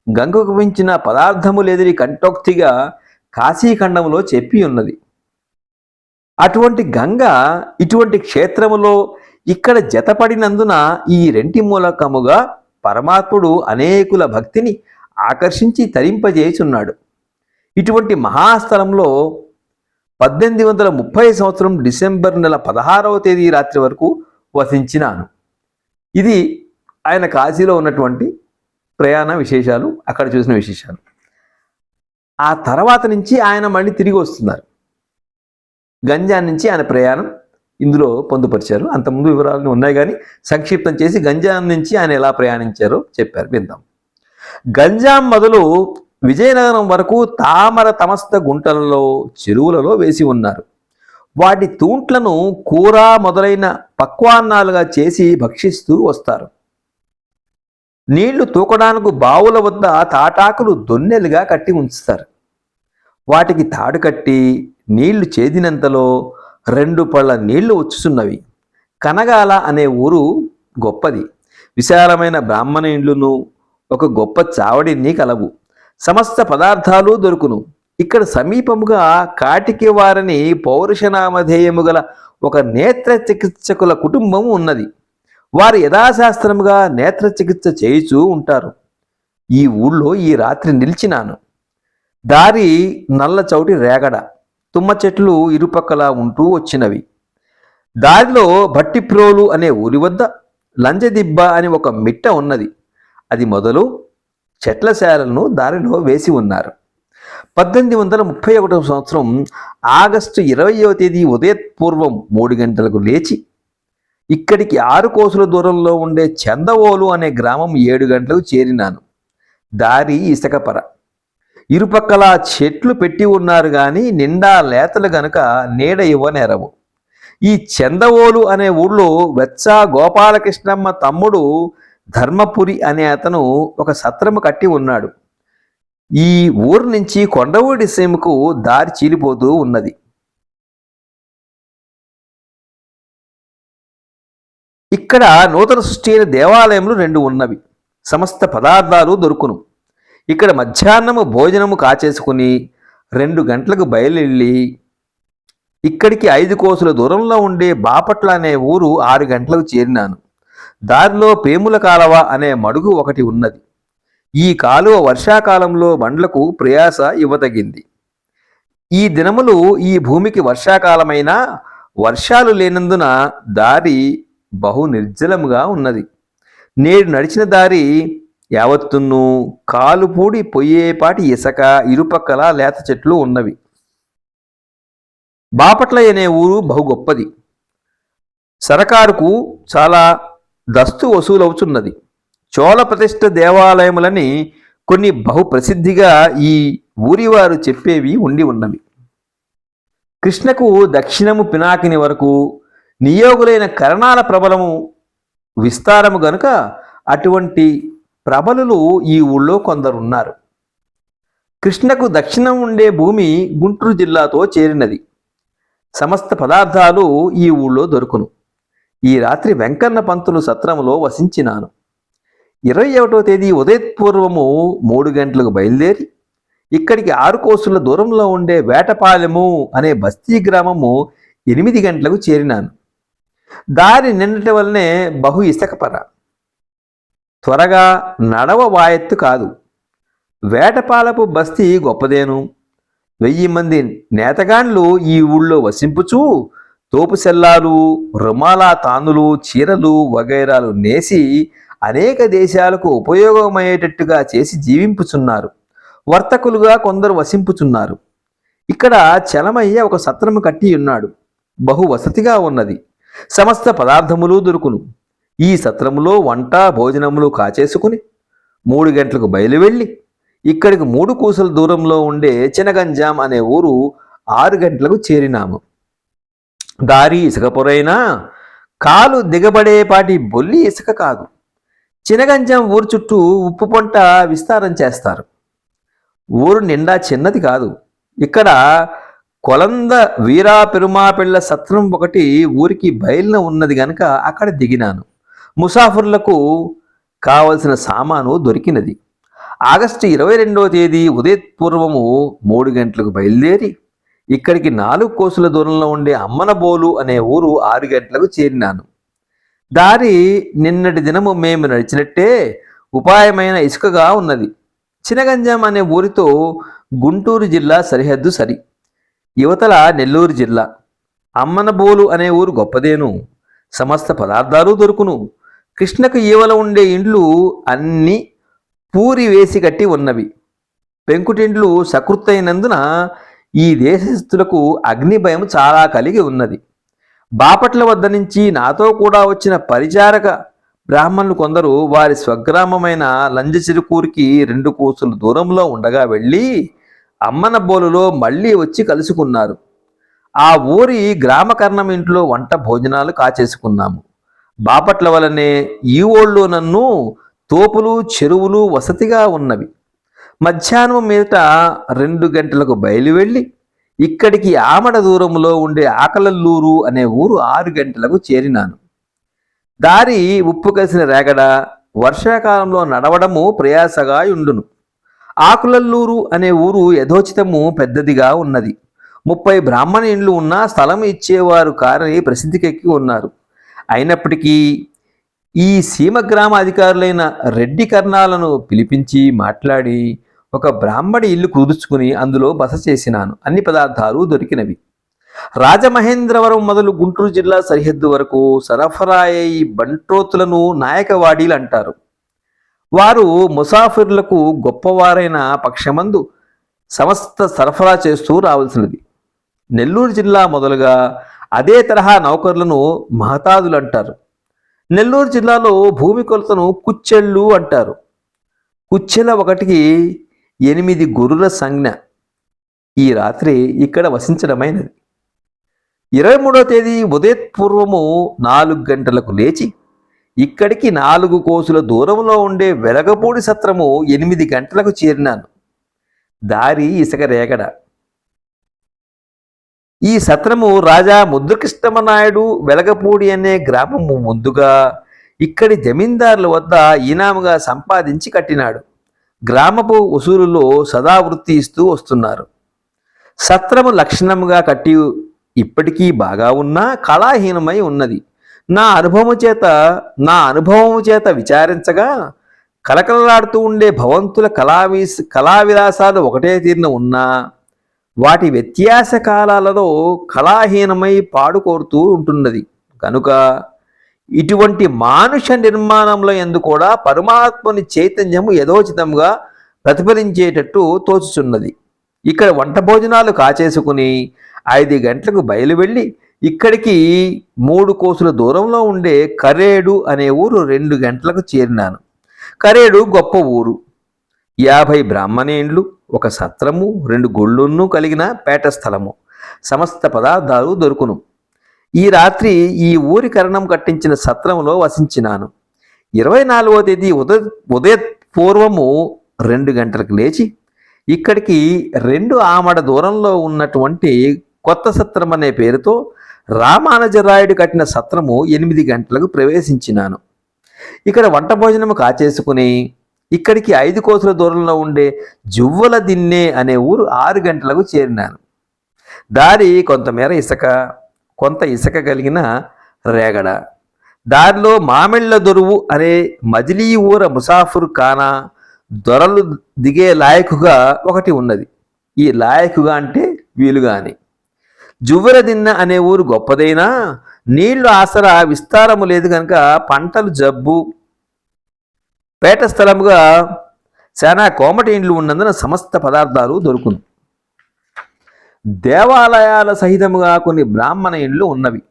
గంగకు మించిన పదార్థము లేదని కంఠోక్తిగా కాశీఖండములో చెప్పి ఉన్నది. అటువంటి గంగ ఇటువంటి క్షేత్రములో ఇక్కడ జతపడినందున ఈ రెంటి మూలకముగా పరమాత్ముడు అనేకుల భక్తిని ఆకర్షించి తరింపజేయుచున్నాడు. ఇటువంటి మహాస్థలంలో 1830 సంవత్సరం డిసెంబర్ నెల 16వ తేదీ రాత్రి వరకు వసించినాను. ఇది ఆయన కాశీలో ఉన్నటువంటి ప్రయాణ విశేషాలు, అక్కడ చూసిన విశేషాలు. ఆ తర్వాత నుంచి ఆయన మళ్ళీ తిరిగి వస్తున్నారు. గంజాం నుంచి ఆయన ప్రయాణం ఇందులో పొందుపరిచారు. అంతకుముందు వివరాలు ఉన్నాయి కానీ సంక్షిప్తం చేసి గంజాం నుంచి ఆయన ఎలా ప్రయాణించారో చెప్పారు, విందాం. గంజాం మొదలు విజయనగరం వరకు తామర తమస్త గుంటలలో చెరువులలో వేసి ఉన్నారు. వాటి తూంట్లను కూర మొదలైన పక్వాన్నాలుగా చేసి భక్షిస్తూ వస్తారు. నీళ్లు తూకడానికి బావుల వద్ద తాటాకులు దొన్నెలుగా కట్టి ఉంచుతారు. వాటికి తాడు కట్టి నీళ్లు చేదినంతలో 2 పళ్ళ నీళ్లు వచ్చుచున్నవి. కనగాల అనే ఊరు గొప్పది. విశాలమైన బ్రాహ్మణ ఇండ్లును ఒక గొప్ప చావడిని కలవు. సమస్త పదార్థాలు దొరుకును. ఇక్కడ సమీపముగా కాటికి వారని పౌరుషనామధేయము గల ఒక నేత్ర చికిత్సకుల కుటుంబం ఉన్నది. వారు యథాశాస్త్రముగా నేత్ర చికిత్స చేయుచూ ఉంటారు. ఈ ఊళ్ళో ఈ రాత్రి నిలిచినాను. దారి నల్ల చౌటి రేగడ, తుమ్మ చెట్లు ఇరుపక్కల ఉంటూ వచ్చినవి. దారిలో భట్టిప్రోలు అనే ఊరి వద్ద లంజదిబ్బ అని ఒక మిట్ట ఉన్నది. అది మొదలు చెట్ల శాలను దారిలో వేసి ఉన్నారు. 1831 సంవత్సరం ఆగస్టు 20వ తేదీ ఉదయపూర్వం 3 గంటలకు లేచి ఇక్కడికి 6 కోసుల దూరంలో ఉండే చందవోలు అనే గ్రామం 7 గంటలకు చేరినాను. దారి ఇసుకపర, ఇరుపక్కల చెట్లు పెట్టి ఉన్నారు గాని నిండా లేతలు గనుక నీడ ఇవ్వనేరవు. ఈ చందవోలు అనే ఊళ్ళో వెచ్చ గోపాలకృష్ణమ్మ తమ్ముడు ధర్మపురి అనే అతను ఒక సత్రము కట్టి ఉన్నాడు. ఈ ఊరు నుంచి కొండవూడి సీమకు దారి చీలిపోతూ ఉన్నది. ఇక్కడ నూతన సృష్టి అయిన దేవాలయములు 2 ఉన్నవి. సమస్త పదార్థాలు దొరుకును. ఇక్కడ మధ్యాహ్నము భోజనము కాచేసుకుని 2 గంటలకు బయలుదేరి ఇక్కడికి 5 కోసుల దూరంలో ఉండే బాపట్ల అనే ఊరు 6 గంటలకు చేరినాను. దారిలో పేముల కాలవ అనే మడుగు ఒకటి ఉన్నది. ఈ కాలువ వర్షాకాలంలో బండ్లకు ప్రయాస ఇవ్వతగింది. ఈ దినములు ఈ భూమికి వర్షాకాలమైనా వర్షాలు లేనందున దారి బహు నిర్జలముగా ఉన్నది. నేడు నడిచిన దారి యావత్తును కాలుపూడి పొయ్యేపాటి ఇసక, ఇరుపక్కల లేత చెట్లు ఉన్నవి. బాపట్ల అనే ఊరు బహు గొప్పది. సరకారుకు చాలా దస్తు వసూలవుతున్నది. చోళ ప్రతిష్ఠ దేవాలయములని కొన్ని బహు ప్రసిద్ధిగా ఈ ఊరివారు చెప్పేవి ఉండి ఉన్నవి. కృష్ణకు దక్షిణము పినాకిని వరకు నియోగులైన కరణాల ప్రబలము విస్తారము గనుక అటువంటి ప్రబలులు ఈ ఊళ్ళో కొందరున్నారు. కృష్ణకు దక్షిణం ఉండే భూమి గుంటూరు జిల్లాతో చేరినది. సమస్త పదార్థాలు ఈ ఊళ్ళో దొరుకును. ఈ రాత్రి వెంకన్న పంతులు సత్రములో వసించినాను. 21వ తేదీ ఉదయపూర్వము 3 గంటలకు బయలుదేరి ఇక్కడికి 6 కోసుల దూరంలో ఉండే వేటపాలెము అనే బస్తీ గ్రామము 8 గంటలకు చేరినాను. దారి నిన్నటి వల్లనే బహు ఇసకపర, త్వరగా నడవ వాయత్తు కాదు. వేటపాలపు బస్తీ గొప్పదేను. 1000 మంది నేతగాండ్లు ఈ ఊళ్ళో వసింపుచూ తోపు సెల్లాలు, రుమాలా తానులు, చీరలు వగైరాలు నేసి అనేక దేశాలకు ఉపయోగమయ్యేటట్టుగా చేసి జీవింపుచున్నారు. వర్తకులుగా కొందరు వసింపుచున్నారు. ఇక్కడ చలమయ్య ఒక సత్రము కట్టి ఉన్నాడు. బహు వసతిగా ఉన్నది. సమస్త పదార్థములు దొరుకును. ఈ సత్రములో వంట భోజనములు కాచేసుకుని 3 గంటలకు బయలువెళ్ళి ఇక్కడికి 3 కూసల దూరంలో ఉండే చినగంజాం అనే ఊరు 6 గంటలకు చేరినాము. దారి ఇసుక పొరైనా కాలు దిగబడేపాటి బొల్లి ఇసుక కాదు. చినగంజాం ఊరు చుట్టూ ఉప్పు పంట విస్తారం చేస్తారు. ఊరు నిండా చిన్నది కాదు. ఇక్కడ కొలంద వీరా పెరుమాపిళ్ళ సత్రం ఒకటి ఊరికి బయలున ఉన్నది గనక అక్కడ దిగినాను. ముసాఫర్లకు కావలసిన సామాను దొరికినది. ఆగస్టు 22వ తేదీ ఉదయపూర్వము 3 గంటలకు బయలుదేరి ఇక్కడికి 4 కోసుల దూరంలో ఉండే అమ్మనబోలు అనే ఊరు 6 గంటలకు చేరినాను. దారి నిన్నటి దినము మేము నడిచినట్టే ఉపాయమైన ఇసుకగా ఉన్నది. చినగంజాం అనే ఊరితో గుంటూరు జిల్లా సరిహద్దు సరి, యువతల నెల్లూరు జిల్లా. అమ్మనబోలు అనే ఊరు గొప్పదేను. సమస్త పదార్థాలు దొరుకును. కృష్ణకు ఈవల ఉండే ఇండ్లు అన్నీ పూరి వేసి కట్టి ఉన్నవి. పెంకుటిండ్లు సకృత్తైనందున ఈ దేశస్థులకు అగ్ని భయం చాలా కలిగి ఉన్నది. బాపట్ల వద్ద నుంచి నాతో కూడా వచ్చిన పరిచారక బ్రాహ్మణులు కొందరు వారి స్వగ్రామమైన లంజచిరుకూరికి 2 కోసుల దూరంలో ఉండగా వెళ్ళి అమ్మనబోలులో మళ్ళీ వచ్చి కలుసుకున్నారు. ఆ ఊరి గ్రామకర్ణం ఇంట్లో వంట భోజనాలు కాచేసుకున్నాము. బాపట్ల వలనే ఈ ఊళ్ళో నన్ను తోపులు చెరువులు వసతిగా ఉన్నవి. మధ్యాహ్నం మీదట 2 గంటలకు బయలువెళ్ళి ఇక్కడికి ఆమడ దూరంలో ఉండే ఆకలల్లూరు అనే ఊరు 6 గంటలకు చేరినాను. దారి ఉప్పు కలిసిన రేగడ, వర్షాకాలంలో నడవడము ప్రయాసగా ఉండును. ఆకులల్లూరు అనే ఊరు యథోచితము పెద్దదిగా ఉన్నది. 30 బ్రాహ్మణ ఇండ్లు ఉన్నా స్థలం ఇచ్చేవారు కారని ప్రసిద్ధికెక్కి ఉన్నారు. అయినప్పటికీ ఈ సీమ గ్రామ అధికారులైన రెడ్డి కర్ణాలను పిలిపించి మాట్లాడి ఒక బ్రాహ్మడి ఇల్లు కుదుర్చుకుని అందులో బస చేసినాను. అన్ని పదార్థాలు దొరికినవి. రాజమహేంద్రవరం మొదలు గుంటూరు జిల్లా సరిహద్దు వరకు సరఫరా అయ్యే ఈ బంట్రోతులను నాయకవాడీలు అంటారు. వారు ముసాఫిర్లకు గొప్పవారైన పక్షమందు సమస్త సరఫరా చేస్తూ రావాల్సినది. నెల్లూరు జిల్లా మొదలుగా అదే తరహా నౌకర్లను మహతాదులు అంటారు. నెల్లూరు జిల్లాలో భూమి కొలతను కుచ్చెళ్ళు అంటారు. కుచ్చెల ఒకటికి 8 గొర్రుల సంజ్ఞ. ఈ రాత్రి ఇక్కడ వసించడమైనది. 23వ తేదీ ఉదయపూర్వము 4 గంటలకు లేచి ఇక్కడికి 4 కోసుల దూరంలో ఉండే వెలగపూడి సత్రము 8 గంటలకు చేరినాను. దారి ఇసుక రేగడ. ఈ సత్రము రాజా ముద్రకృష్ణమనాయుడు వెలగపూడి అనే గ్రామము ముందుగా ఇక్కడి జమీందారుల వద్ద ఈనాముగా సంపాదించి కట్టినాడు. గ్రామపు వసూలులో సదావృత్తి ఇస్తూ వస్తున్నారు. సత్రము లక్షణముగా కట్టి ఇప్పటికీ బాగా ఉన్నా కళాహీనమై ఉన్నది. నా అనుభవము చేత విచారించగా కలకలలాడుతూ ఉండే భవంతుల కళావిలాసాలు ఒకటే తీరున ఉన్నా వాటి వ్యత్యాస కాలాలలో కళాహీనమై పాడుకోరుతూ ఉంటున్నది. కనుక ఇటువంటి మానుష నిర్మాణంలో ఎందు కూడా పరమాత్మని చైతన్యము యథోచితంగా ప్రతిఫలించేటట్టు తోచుచున్నది. ఇక్కడ వంట భోజనాలు కాచేసుకుని 5 గంటలకు బయలువెళ్ళి ఇక్కడికి 3 కోసుల దూరంలో ఉండే కరేడు అనే ఊరు 2 గంటలకు చేరినాను. కరేడు గొప్ప ఊరు. 50 బ్రాహ్మణేండ్లు, ఒక సత్రము, 2 గుళ్ళును కలిగిన పేట స్థలము. సమస్త పదార్థాలు దొరుకును. ఈ రాత్రి ఈ ఊరి కరణం కట్టించిన సత్రములో వసించినాను. 24వ తేదీ ఉదయ పూర్వము 2 గంటలకు లేచి ఇక్కడికి 2 ఆమడ దూరంలో ఉన్నటువంటి కొత్త సత్రం అనే పేరుతో రామానుజరాయుడు కట్టిన సత్రము 8 గంటలకు ప్రవేశించినాను. ఇక్కడ వంట భోజనము కాచేసుకుని ఇక్కడికి 5 కోసుల దూరంలో ఉండే జువ్వల దిన్నె అనే ఊరు 6 గంటలకు చేరినాను. దారి కొంత ఇసుక కలిగిన రేగడ. దారిలో మామిళ్ళ దొరువు అనే మజిలీ ఊర ముసాఫరు ఖానా, దొరలు దిగే లాయకుగా ఒకటి ఉన్నది. ఈ లాయకుగా అంటే వీలుగా అని. జువ్వెర దిన్న అనే ఊరు గొప్పదైనా నీళ్లు ఆసరా విస్తారము లేదు కనుక పంటలు జబ్బు. పేట స్థలముగా చాలా కోమటి ఇండ్లు ఉన్నందున సమస్త పదార్థాలు దొరుకును. దేవాలయాల సహితముగా కొన్ని బ్రాహ్మణ ఇండ్లు ఉన్నవి.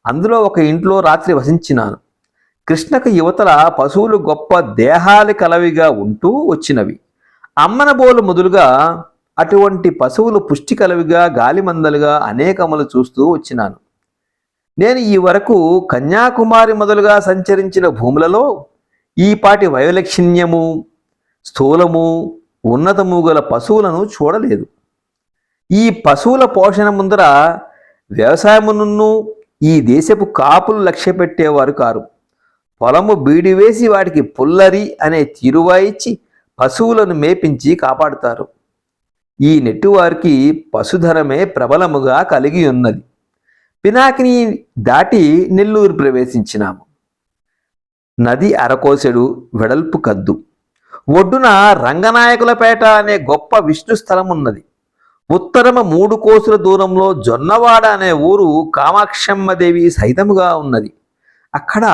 అందులో ఒక ఇంట్లో రాత్రి వసించినాను. కృష్ణకు యువతల పశువులు గొప్ప దేహాలు కలవిగా ఉంటూ వచ్చినవి. అమ్మనబోలు మొదలుగా అటువంటి పశువులు పుష్టి కలవిగా గాలిమందలుగా అనేకములు చూస్తూ వచ్చినాను. నేను ఈ వరకు కన్యాకుమారి మొదలుగా సంచరించిన భూములలో ఈ పాటి వైలక్షణ్యము, స్థూలము, ఉన్నతము గల పశువులను చూడలేదు. ఈ పశువుల పోషణ ముందర వ్యవసాయమును ఈ దేశపు కాపులు లక్ష్య పెట్టేవారు కారు. పొలము బీడి వేసి వాటికి పుల్లరి అనే తిరువాయిచ్చి పశువులను మేపించి కాపాడుతారు. ఈ నెట్టువారికి పశుధరమే ప్రబలముగా కలిగి ఉన్నది. పినాకిని దాటి నెల్లూరు ప్రవేశించినాము. నది అరకోసెడు వెడల్పు కద్దు. ఒడ్డున రంగనాయకులపేట అనే గొప్ప విష్ణు స్థలం ఉన్నది. ఉత్తరమ 3 కోసుల దూరంలో జొన్నవాడ అనే ఊరు కామాక్షమ్మదేవి సహితముగా ఉన్నది. అక్కడ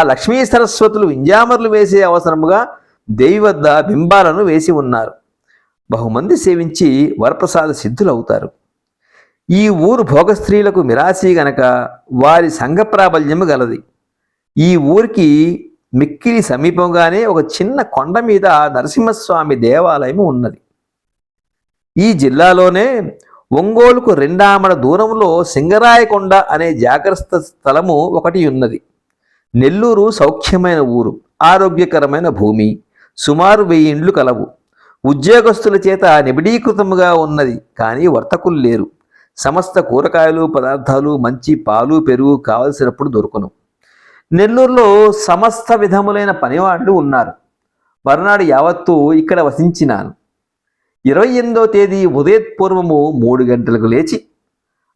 లక్ష్మీ సరస్వతులు వింజామర్లు వేసే అవసరముగా దేవి వద్ద బింబాలను వేసి ఉన్నారు. బహుమంది సేవించి వరప్రసాద సిద్ధులవుతారు. ఈ ఊరు భోగస్త్రీలకు మిరాసి గనక వారి సంఘ ప్రాబల్యము గలది. ఈ ఊరికి మిక్కిలి సమీపంగానే ఒక చిన్న కొండ మీద నరసింహస్వామి దేవాలయం ఉన్నది. ఈ జిల్లాలోనే ఒంగోలుకు 2 ఆమడ దూరంలో సింగరాయకొండ అనే జాగ్రత్త స్థలము ఒకటి ఉన్నది. నెల్లూరు సౌఖ్యమైన ఊరు, ఆరోగ్యకరమైన భూమి, సుమారు 1000 ఇండ్లు కలవు. ఉద్యోగస్తుల చేత నిబిడీకృతముగా ఉన్నది, కానీ వర్తకులు లేరు. సమస్త కూరగాయలు పదార్థాలు, మంచి పాలు పెరుగు కావలసినప్పుడు దొరుకును. నెల్లూరులో సమస్త విధములైన పనివాళ్ళు ఉన్నారు. మరునాడు యావత్తు ఇక్కడ వసించినాను. 28వ తేదీ ఉదయపూర్వము 3 గంటలకు లేచి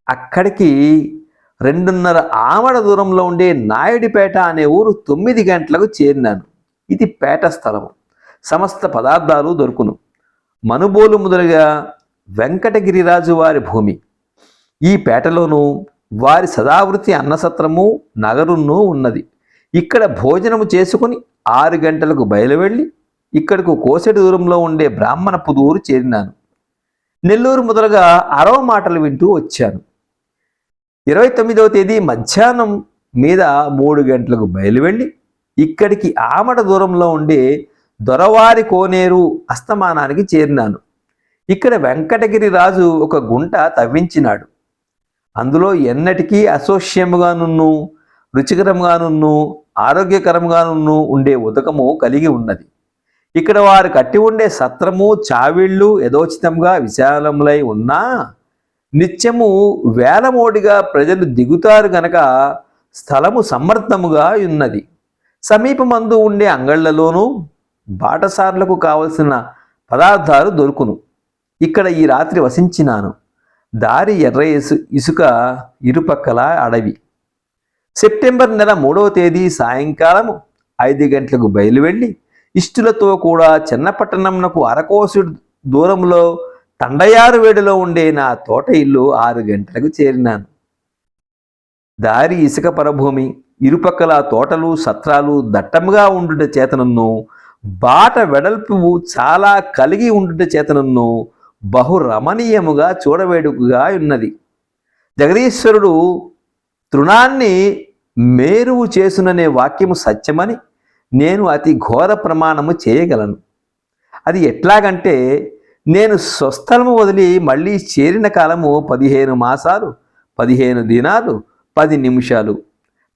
అక్కడికి 2.5 ఆమడ దూరంలో ఉండే నాయుడిపేట అనే ఊరు 9 గంటలకు చేరినాను. ఇది పేట స్థలము. సమస్త పదార్థాలు దొరుకును. మనుబోలు మొదలుగా వెంకటగిరిరాజు వారి భూమి. ఈ పేటలోనూ వారి సదావృత్తి అన్నసత్రము నగరును ఉన్నది. ఇక్కడ భోజనము చేసుకుని 6 గంటలకు బయలువెళ్ళి ఇక్కడకు కోసెడు దూరంలో ఉండే బ్రాహ్మణ పుదూరు చేరినాను. నెల్లూరు మొదలుగా అరవ మాటలు వింటూ వచ్చాను. 29వ తేదీ మధ్యాహ్నం మీద 3 గంటలకు బయలువెళ్ళి ఇక్కడికి ఆమడ దూరంలో ఉండే దొరవారి కోనేరు అస్తమానానికి చేరినాను. ఇక్కడ వెంకటగిరి రాజు ఒక గుంట తవ్వించినాడు. అందులో ఎన్నటికీ అసోష్యముగానున్ను రుచికరంగానున్ను ఆరోగ్యకరంగానున్ను ఉండే ఉదకము కలిగి ఉన్నది. ఇక్కడ వారు కట్టి ఉండే సత్రము చావిళ్ళు యథోచితంగా విశాలములై ఉన్నా నిత్యము వేలమోడిగా ప్రజలు దిగుతారు గనక స్థలము సమర్థముగా ఉన్నది. సమీపమందు ఉండే అంగళ్లలోనూ బాటసార్లకు కావలసిన పదార్థాలు దొరుకును. ఇక్కడ ఈ రాత్రి వసించినాను. దారి ఎర్ర ఇసుక ఇరుపక్కల అడవి. సెప్టెంబర్ నెల 3వ తేదీ సాయంకాలము 5 గంటలకు బయలువెళ్ళి ఇష్టులతో కూడా చిన్నపట్టణంనకు అరకోసు దూరంలో తండయారు వేడిలో ఉండే నా తోట ఇల్లు 6 గంటలకు చేరినాను. దారి ఇసుక పరభూమి, ఇరుపక్కల తోటలు సత్రాలు దట్టముగా ఉండుట చేతనన్ను బాట వెడల్పు చాలా కలిగి ఉండుట చేతనన్ను బహు రమణీయముగా చూడవేడుకగా ఉన్నది. జగదీశ్వరుడు తృణాన్ని మేరువు చేసుననే వాక్యము సత్యమని నేను అతి ఘోర ప్రమాణము చేయగలను. అది ఎట్లాగంటే నేను స్వస్థలము వదిలి మళ్ళీ చేరిన కాలము 15 మాసాలు 15 దినాలు 10 నిమిషాలు.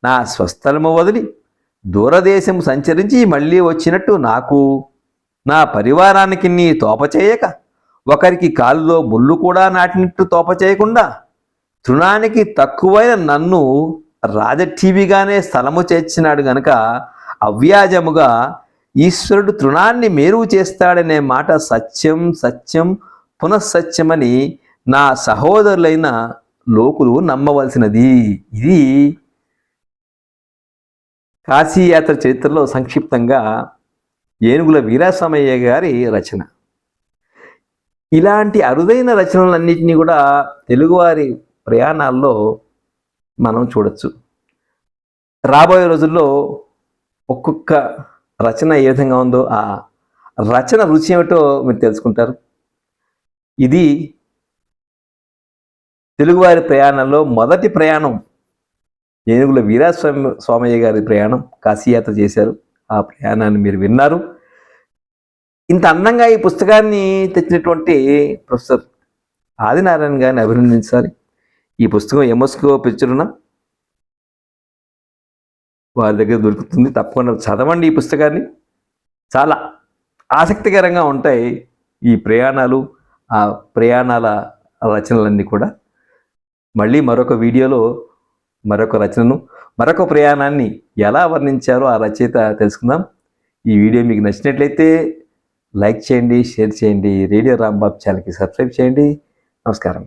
నా స్వస్థలము వదిలి దూరదేశము సంచరించి మళ్ళీ వచ్చినట్టు నాకు నా పరివారానికి నీ తోపచేయక, ఒకరికి కాలులో ముళ్ళు కూడా నాటినట్టు తోపచేయకుండా తృణానికి తక్కువైన నన్ను రాజఠీవిగానే స్థలము చేర్చినాడు గనక అవ్యాజముగా ఈశ్వరుడు తృణాన్ని మేరువు చేస్తాడనే మాట సత్యం సత్యం పునఃసత్యమని నా సహోదరులైన లోకులు నమ్మవలసినది. ఇది కాశీయాత్ర చరిత్రలో సంక్షిప్తంగా ఏనుగుల వీరాస్వామయ్య గారి రచన. ఇలాంటి అరుదైన రచనలన్నింటినీ కూడా తెలుగువారి ప్రయాణాల్లో మనం చూడొచ్చు. రాబోయే రోజుల్లో ఒక్కొక్క రచన ఏ విధంగా ఉందో ఆ రచన రుచి ఏమిటో మీరు తెలుసుకుంటారు. ఇది తెలుగువారి ప్రయాణంలో మొదటి ప్రయాణం. ఏనుగుల వీరాస్వామయ్య గారి ప్రయాణం, కాశీయాత్ర చేశారు. ఆ ప్రయాణాన్ని మీరు విన్నారు. ఇంత అందంగా ఈ పుస్తకాన్ని తెచ్చినటువంటి ప్రొఫెసర్ ఆదినారాయణ గారిని అభినందించాలి. ఈ పుస్తకం ఎంఎస్కో పిక్చరున వారి దగ్గర దొరుకుతుంది. తప్పకుండా చదవండి ఈ పుస్తకాన్ని. చాలా ఆసక్తికరంగా ఉంటాయి ఈ ప్రయాణాలు, ఆ ప్రయాణాల రచనలన్నీ కూడా. మళ్ళీ మరొక వీడియోలో మరొక రచనను, మరొక ప్రయాణాన్ని ఎలా వర్ణించారో ఆ రచయిత తెలుసుకుందాం. ఈ వీడియో మీకు నచ్చినట్లయితే లైక్ చేయండి, షేర్ చేయండి. రేడియో రాంబాబు ఛానల్కి సబ్స్క్రైబ్ చేయండి. నమస్కారం.